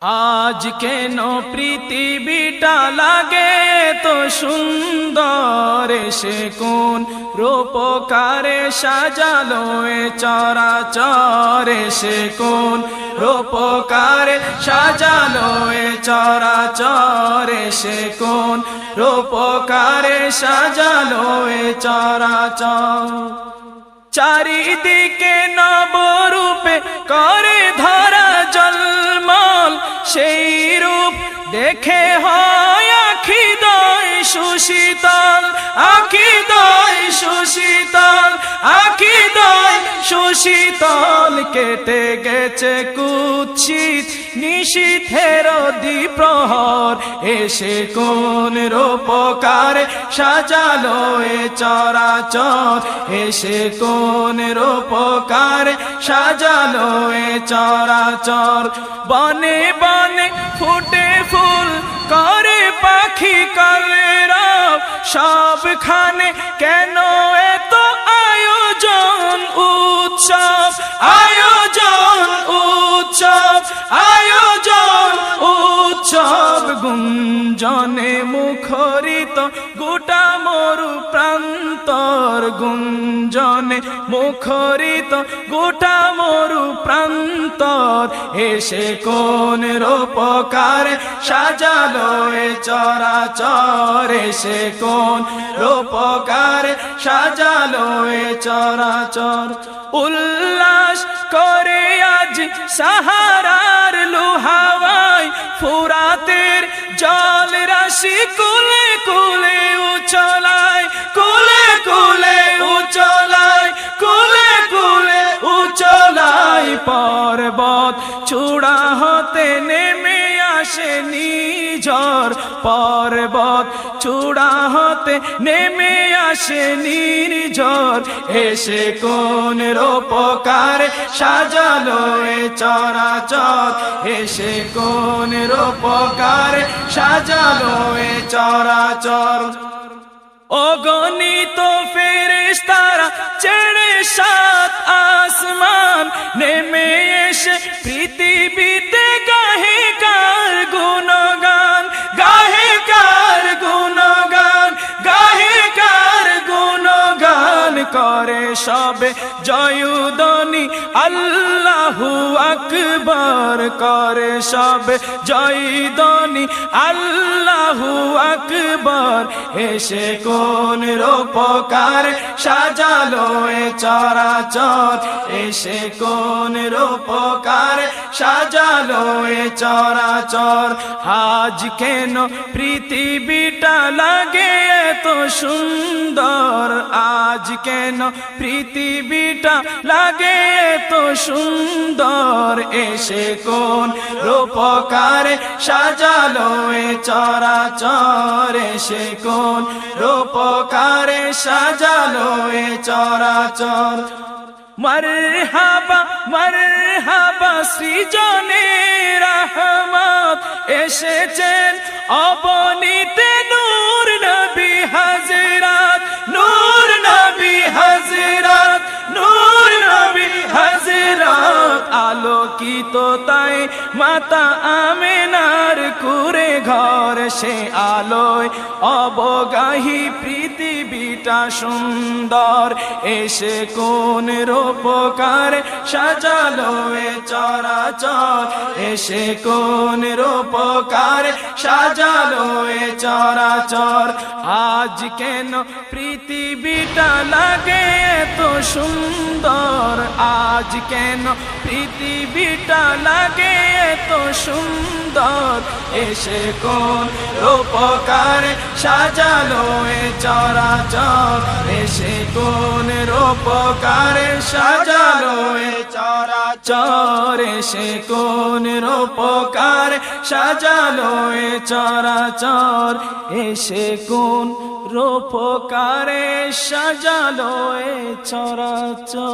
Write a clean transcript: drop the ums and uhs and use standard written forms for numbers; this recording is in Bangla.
আজ কেন পৃথিবীটা লাগে তো সুন্দর, সে কোন রূপকারে সাজালো এ চরাচর, সে কোন রূপকারে সাজালো এ চরাচর, সে কোন রূপকারে সাজালো এ চরাচর। চারিদিকে নবরূপে করে ধরা জলমল, সেই রূপ দেখে হয় আখিদয় সুশীতল, আখিদয় সুশীতল, আখিদয় সুশীতল। কেটে গেছে কুৎসিত নিশীথের দ্বিপ্রহর, এসে কোন রূপকারে সাজালো এ চরাচর, এসে কোন রূপকারে সাজালো এ চরাচর। বনে বনে ফুটে ফুল করে পাখি কলরব, সবখানে কেন এত আয়োজন উৎসব, আয়োজন উৎসব, আয়োজন উৎসব। গুঞ্জনে মুখরিত গোটা মরু প্রান্তর, গুঞ্জনে মুখরিত গোটা মরু প্রান্তর, এসে কোন রূপকারে সাজালো এ চরাচর, এসে কোন রূপকারে সাজালো এ চরাচর। উল্লাস করে আজ সাহারার লোহাওয়ায়, ফুরাতের জল রাশি কুলে কুলে উচলায়, কুলে কুলে উচলায়, কুলে কুলে উচলায়। পর্বত চূড়া হতে নেমে আসে নিঝড়, পর্বত চূড়া হতে নেমে আসে নির্ঝর, এসে কোন রূপকারে সাজালো এ চরাচর, এসে কোন রূপকারে সাজালো এ চরাচর। অগণিত ফেরেশতারা ছেড়ে সাত আসমান, নেমে এসে পৃথিবীতে গাহে কার গুণগান, গাহে কার গুণগান, গাহে কার গুণগান। করে সবে জয়ধ্বনি আল্লাহু আকবার, করে সবে জয়ধ্বনি আল্লাহু আকবার, এসে কোন রূপকারে সাজালো এ চরাচর, এসে কোন রূপকারে সাজালো এ চরাচর। আজ কেন পৃথিবীটা লাগে এত সুন্দর, আজ কেন পৃথিবীটা লাগে এত সুন্দর, এসে কোন রূপকারে সাজালো এ চরাচর, এসে কোন রূপকারে সাজালো এ চরাচর। মরহাবা মরহাবা সৃজনে রহমত, এসেছেন অবনীতে নূর নবী হযরত, নূর নবী হযরত, নূর নবী হযরত। আলোকিত তাই মাতা আমেনার কুরে ঘর, সে আলোয় অবগাহী পৃথিবীটা সুন্দর, এসে কোন রূপকারে সাজালো এ চরাচর, এসে কোন রূপকারে সাজালো এ চরাচর। আজ কেন পৃথিবীটা লাগে এত সুন্দর, আজ কেন পৃথিবীটা লাগে এত সুন্দর, এসে কোন রূপকারে সাজালো এ চরাচর, এসে কোন রূপকারে সাজালো এ চরাচর, এসে কোন রূপকারে সাজালো এ চরাচর, এসে কোন রূপকারে সাজালো এ চরাচর।